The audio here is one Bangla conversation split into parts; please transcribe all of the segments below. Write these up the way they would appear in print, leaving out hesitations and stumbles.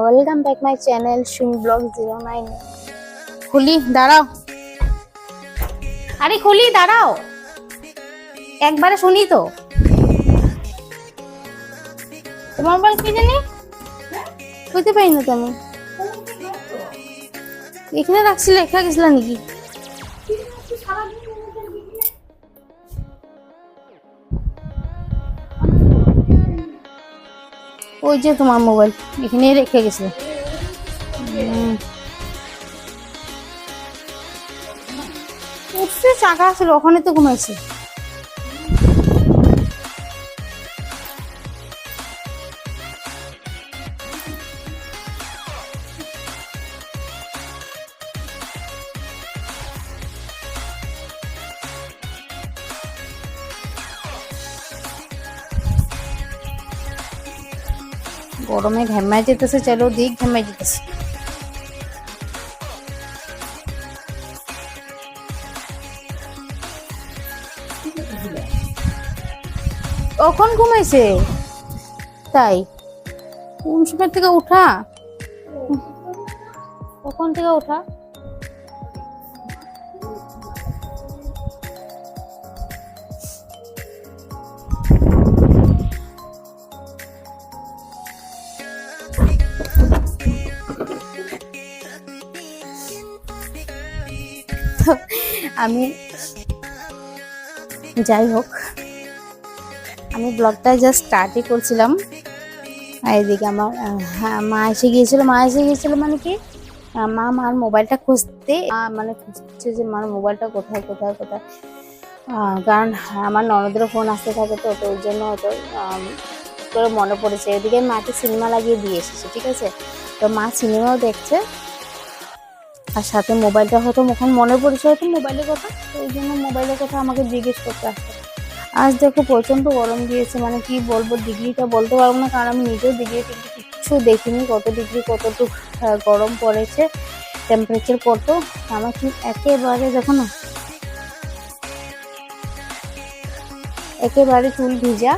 Welcome back my channel Sumi vlog 09। খুলি দাঁড়াও, আরে খুলি দাঁড়াও, একবারে শুনি তো। তোমার মোবাইল কি জানি বুঝতে পারি না তো আমি। এখানে রাখছিলে, লেখা গেছিল নাকি? ওই যে তোমার মোবাইল এখানেই রেখে গেছিল। উঠছে, চাকা ছিল ওখানে তো ঘুমাইছে। গরমে ঘেমাই যেতেছে, চলো দিক ঘেমাই যেতেছে। কখন ঘুমাইছে? তাই কোন সময় থেকে উঠা? কখন থেকে উঠা? আমি যাই হোক, আমি ব্লগটা জাস্ট স্টার্টই করছিলাম। আর এদিকে আমার মা এসে গিয়েছিল মানে কি, মা মার মোবাইলটা খুঁজতে, মানে খুঁজছে যে মার মোবাইলটা কোথায় কোথায় কোথায়। কারণ আমার ননদেরও ফোন আসতে থাকে, তো ওই জন্য হয়তো করে মনে পড়েছে। এদিকে মাকে সিনেমা লাগিয়ে দিয়ে এসেছে, ঠিক আছে। তো মা সিনেমাও দেখছে, আর সাথে মোবাইলটা হয়তো এখন মনে পড়েছে হয়তো মোবাইলের কথা, তো ওই জন্য মোবাইলের কথা আমাকে জিজ্ঞেস করতে আসছে। আজ দেখো প্রচন্ড গরম দিয়েছে, মানে কি বলবো, ডিগ্রিটা বলতে পারবো না, কারণ আমি নিজেও ডিগ্রি কিচ্ছু দেখিনি কত ডিগ্রি কতটুকু গরম পড়েছে, টেম্পারেচার কত। আমার কি একেবারে দেখো না, একেবারে চুল ভিজা।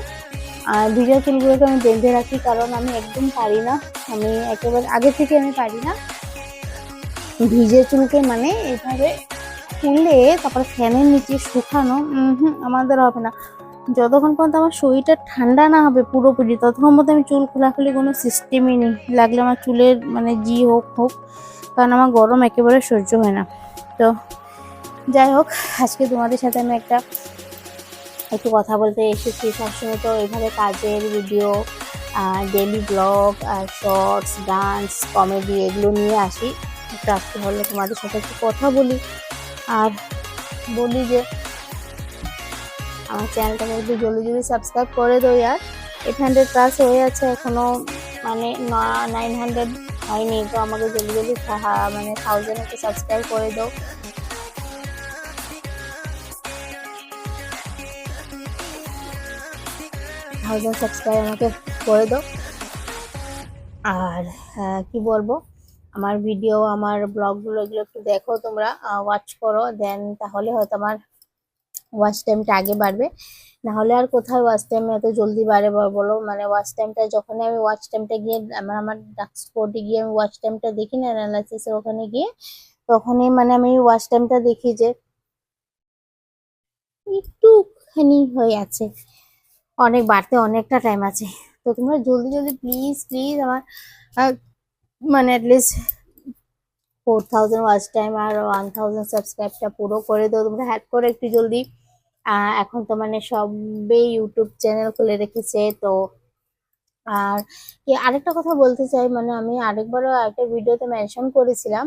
আর ভিজা চুলগুলোকে আমি বেঁধে রাখি, কারণ আমি একদম পারি না, আমি একেবারে আগে থেকে আমি পারি না ভিজে চুলকে মানে এভাবে তুলে তারপরে ফ্যানের নিচে শুকানো। আমাদের হবে না, যতক্ষণ পর্যন্ত আমার শরীরটা ঠান্ডা না হবে পুরোপুরি, ততক্ষণ পর্যন্ত আমি চুল খোলাখুলি কোনো সিস্টেমই নেই। লাগলে আমার চুলের মানে জি হোক হোক, কারণ আমার গরম একেবারে সহ্য হয় না। তো যাই হোক, আজকে তোমাদের সাথে আমি একটু কথা বলতে এসেছি। সবসময় তো এইভাবে কাজের video, daily vlog, shorts, dance, comedy এগুলো নিয়ে আসি। একটু আজকে হলো তোমাদের সাথে একটু কথা বলি, আর বলি যে আমার চ্যানেলটাকে একটু জলদি জলদি সাবস্ক্রাইব করে দাও ইয়ার। 800+ হয়ে আছে এখনো, মানে 900 হয়নি, তো আমাকে জলদি জলদি মানে 1000 একটু সাবস্ক্রাইব করে দাও। সাবস্ক্রাইব আমাকে করে দাও। আর কি বলবো, আমার ভিডিও, আমার ব্লগগুলো এগুলো একটু দেখো তোমরা, ওয়াচ করো, দেন তাহলে হয়তো আমার ওয়াচ টাইমটা আগে বাড়বে। না হলে আর কোথায় ওয়াচ টাইম এত জলদি বাড়ে বলো। মানে ওয়াচ টাইমটা যখন আমি ওয়াচ টাইমটা গিয়ে আমার ডাস্কবোর্ডে গিয়ে আমি ওয়াচ টাইমটা দেখি না, অ্যানালাইসিস ওখানে গিয়ে, তখনই মানে আমি ওয়াচ টাইমটা দেখি যে একটুখানি হয়ে আছে, অনেক বাড়তে অনেকটা টাইম আছে। তো তোমরা জলদি জলদি প্লিজ প্লিজ আমার মানে অ্যাটলিস্ট 4000 ওয়াচ টাইম আর 1000 সাবস্ক্রাইবটা পুরো করে দাও তোমরা, হ্যাক করে একটু জলদি। এখন তো মানে সবে ইউটিউব চ্যানেল খুলে রেখেছে তো। আর আরেকটা কথা বলতে চাই, মানে আমি আরেকবারও একটা ভিডিওতে মেনশন করেছিলাম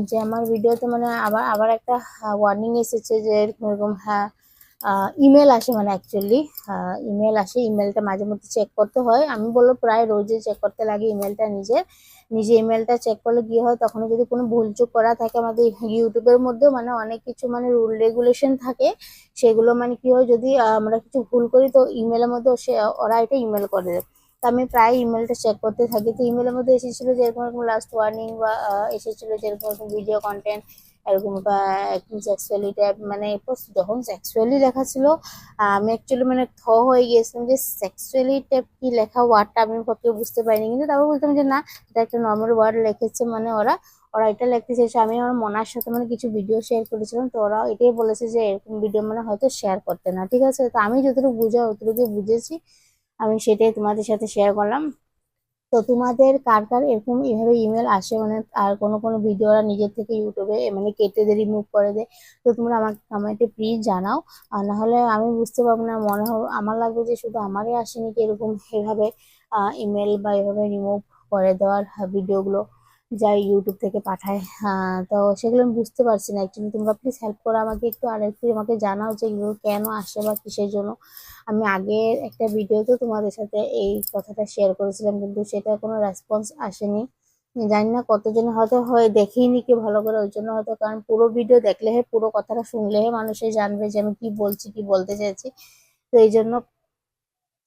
যে আমার ভিডিওতে মানে আবার আবার একটা ওয়ার্নিং এসেছে যে এরকম, হ্যাঁ ইমেল আসে, মানে অ্যাকচুয়ালি ইমেল আসে, ইমেলটা মাঝে মধ্যে চেক করতে হয়। আমি বলবো প্রায় রোজই চেক করতে লাগে ইমেলটা, নিজে ইমেলটা চেক করলে কি হয়, তখন যদি কোনো ভুলচুক করা থাকে আমাদের ইউটিউবের মধ্যেও মানে অনেক কিছু মানে রুল রেগুলেশন থাকে, সেগুলো মানে কি হয় যদি আমরা কিছু ভুল করি তো ইমেলের মধ্যে ওরা এটা ইমেল করে দেয়। তো আমি প্রায় ইমেলটা চেক করতে থাকি, তো ইমেলের মধ্যে এসেছিল যেরকম লাস্ট ওয়ার্নিং, বা এসেছিল যেরকম ভিডিও কন্টেন্ট এরকম একদম সেক্সুয়ালি টাইপ, মানে যখন সেক্সুয়ালি লেখা ছিল আমি অ্যাকচুয়ালি মানে হয়ে গিয়েছিলাম যে সেক্সুয়ালি টাইপ কি লেখা ওয়ার্ডটা আমি কত বুঝতে পারিনি, কিন্তু তারপর বলতাম যে না, এটা একটা নর্মাল ওয়ার্ড লিখেছে, মানে ওরা ওরা এটা লিখতে চেয়েছে। আমি আমার মনার সাথে মানে কিছু ভিডিও শেয়ার করেছিলাম, তো ওরা এটাই বলেছে যে এরকম ভিডিও মানে হয়তো শেয়ার করতে না, ঠিক আছে। তো আমি যতটুকু বুঝা অতটুকু বুঝেছি, আমি সেটাই তোমাদের সাথে শেয়ার করলাম। তো তোমাদের কার কার এরকম এইভাবে ইমেল আসে, মানে আর কোনো কোনো ভিডিও ওরা নিজের থেকে ইউটিউবে মানে কেটে দিয়ে রিমুভ করে দেয়, তো তোমরা আমাকে প্লিজ জানাও। আর না হলে আমি বুঝতে পারবো না, মনে হবে আমার লাগবে যে শুধু আমারই আসেনি কি এরকম এভাবে ইমেল বা এভাবে রিমুভ করে দেওয়ার ভিডিওগুলো যা ইউটিউব থেকে পাঠায়। তো সেগুলো আমি বুঝতে পারছি না অ্যাকচুয়ালি, তোমরা প্লিজ হেল্প করো আমাকে একটু, আর একটু আমাকে জানাও যে এগুলো কেন আসে বা কিসের জন্য। আমি আগের একটা ভিডিওতে তোমাদের সাথে এই কথাটা শেয়ার করেছিলাম, কিন্তু সেটা কোনো রেসপন্স আসেনি। জানি না কতজন হয়তো দেখেইনি কি ভালো করে, ওই জন্য হয়তো, কারণ পুরো ভিডিও দেখলে পুরো কথাটা শুনলে মানুষে জানবে যে আমি কি বলছি, কি বলতে চাইছি। তো এই জন্য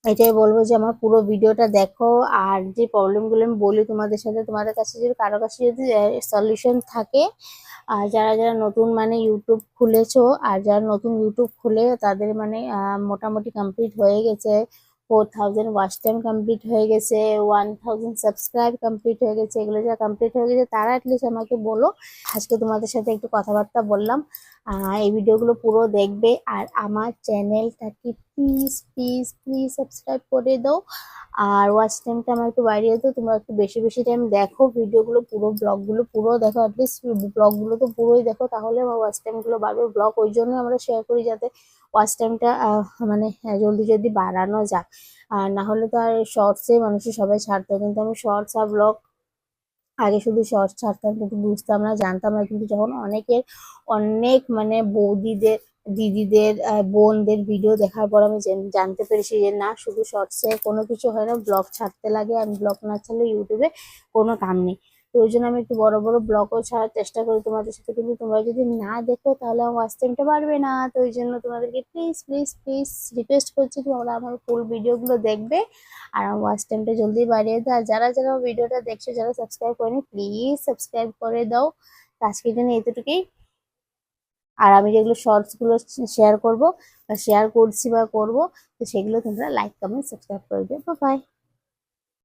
এটাই বলবো যে আমার পুরো ভিডিওটা দেখো, আর যে প্রবলেমগুলো আমি বলি তোমাদের সাথে, তোমাদের কাছে যদি কারো কাছে যদি সলিউশন থাকে, আর যারা যারা নতুন মানে ইউটিউব খুলেছো, আর যারা নতুন ইউটিউব খুলে তাদের মানে মোটামুটি কমপ্লিট হয়ে গেছে, 4000 ওয়াচ টাইম কমপ্লিট হয়ে গেছে, 1000 সাবস্ক্রাইব কমপ্লিট হয়ে গেছে, এগুলো যা কমপ্লিট হয়ে গেছে তারা অ্যাটলিস্ট আমাকে বলো। আজকে তোমাদের সাথে একটু কথাবার্তা বললাম, এই ভিডিওগুলো পুরো দেখবে, আর আমার চ্যানেলটাকে প্লিজ প্লিজ প্লিজ সাবস্ক্রাইব করে দাও, আর ওয়াচ টাইমটা আমার একটু বাড়িয়ে দাও। তোমরা একটু বেশি বেশি টাইম দেখো ভিডিওগুলো, পুরো ব্লগগুলো পুরো দেখো, অ্যাটলিস্ট ব্লগগুলো তো পুরোই দেখো, তাহলে আমার ওয়াচ টাইমগুলো বাড়বে। ব্লগ ওই জন্য আমরা শেয়ার করি যাতে ওয়াচ টাইমটা মানে জলদি জলদি বাড়ানো যাক, আর না হলে তো আর শর্টসে মানুষের সবাই ছাড়তো, কিন্তু আমি শর্টস আর ব্লগ আগে শুধু শর্টস ছাড়তাম, কিন্তু বুঝতাম না, জানতাম না, কিন্তু যখন অনেক মানে বৌদিদের, দিদিদের, বোনদের ভিডিও দেখার পর আমি জানতে পেরেছি যে না, শুধু শর্টসে কোনো কিছু হয় না, ব্লগ ছাড়তে লাগে, আর ব্লগ না ছাড়লে ইউটিউবে কোনো কাম নেই। তো ওই জন্য আমি একটু বড় বড় ব্লগও ছাড়ার চেষ্টা করি তোমাদের সাথে, কিন্তু তোমরা যদি না দেখো তাহলে আমার ওয়াচ টাইমটা বাড়বে না। তো ওই জন্য তোমাদেরকে প্লিজ প্লিজ প্লিজ রিকোয়েস্ট করছি, তোমরা আমার ফুল ভিডিওগুলো দেখবে, আর আমার ওয়াচ টাইমটা জলদি বাড়িয়ে দাও। আর যারা যারা ভিডিওটা দেখছো, যারা সাবস্ক্রাইব করেনি, প্লিজ সাবস্ক্রাইব করে দাও। তো আজকের জন্য এতটুকুই, আর আমি যেগুলো শর্টস গুলো শেয়ার করব বা শেয়ার করছি বা করব, তো সেগুলো তোমরা লাইক কমেন্ট সাবস্ক্রাইব করে দিও। বাই।